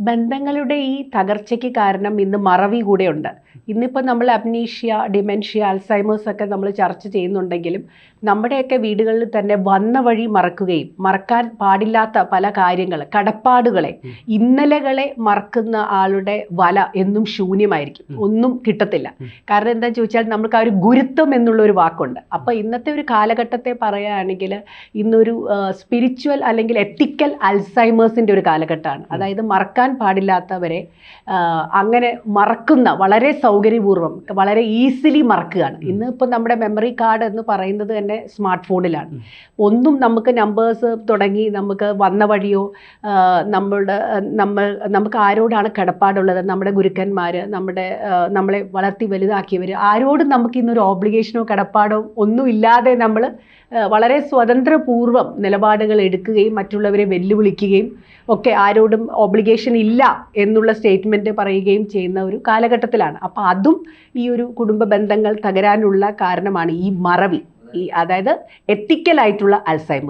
ബന്ധങ്ങളുടെ ഈ തകർച്ചയ്ക്ക് കാരണം ഇന്ന് മറവി കൂടെയുണ്ട്. ഇന്നിപ്പോൾ നമ്മൾ അംനീഷ്യ, ഡിമെൻഷ്യ, അൽസൈമേഴ്സ് ഒക്കെ നമ്മൾ ചർച്ച ചെയ്യുന്നുണ്ടെങ്കിലും നമ്മുടെയൊക്കെ വീടുകളിൽ തന്നെ വന്ന വഴി മറക്കുകയും മറക്കാൻ പാടില്ലാത്ത പല കാര്യങ്ങൾ, കടപ്പാടുകളെ, ഇന്നലകളെ മറക്കുന്ന ആളുടെ വല എന്നും ശൂന്യമായിരിക്കും, ഒന്നും കിട്ടത്തില്ല. കാരണം എന്താ ചോദിച്ചാൽ നമുക്ക് ആ ഒരു ഗുരുത്വം എന്നുള്ളൊരു വാക്കുണ്ട്. അപ്പോൾ ഇന്നത്തെ ഒരു കാലഘട്ടത്തെ പറയുകയാണെങ്കിൽ ഇന്നൊരു സ്പിരിച്വൽ അല്ലെങ്കിൽ എത്തിക്കൽ അൽസൈമേഴ്സിൻ്റെ ഒരു കാലഘട്ടമാണ്. അതായത് മറക്കാൻ പാടില്ലാത്തവരെ അങ്ങനെ മറക്കുന്ന, വളരെ സൗകര്യപൂർവ്വം, വളരെ ഈസിലി മറക്കുകയാണ്. ഇന്ന് ഇപ്പോൾ നമ്മുടെ മെമ്മറി കാർഡ് എന്ന് പറയുന്നത് തന്നെ സ്മാർട്ട് ഫോണിലാണ്. ഒന്നും നമുക്ക് നമ്പേഴ്സ് തുടങ്ങി നമുക്ക് വന്ന വഴിയോ നമുക്ക് ആരോടാണ് കടപ്പാടുള്ളത്, നമ്മുടെ ഗുരുക്കന്മാർ, നമ്മളെ വളർത്തി വലുതാക്കിയവർ, ആരോടും നമുക്ക് ഇന്നൊരു ഓബ്ലിഗേഷനോ കടപ്പാടോ ഒന്നും ഇല്ലാതെ നമ്മൾ വളരെ സ്വതന്ത്രപൂർവ്വം നിലപാടുകൾ എടുക്കുകയും മറ്റുള്ളവരെ വെല്ലുവിളിക്കുകയും ഒക്കെ, ആരോടും ഓബ്ലിഗേഷൻ ഇല്ല എന്നുള്ള സ്റ്റേറ്റ്മെൻറ്റ് പറയുകയും ചെയ്യുന്ന ഒരു കാലഘട്ടത്തിലാണ്. അപ്പോൾ അതും ഈ ഒരു കുടുംബ ബന്ധങ്ങൾ തകരാനുള്ള കാരണമാണ് ഈ മറവി, അതായത് എത്തിക്കലായിട്ടുള്ള അൽസൈമർ.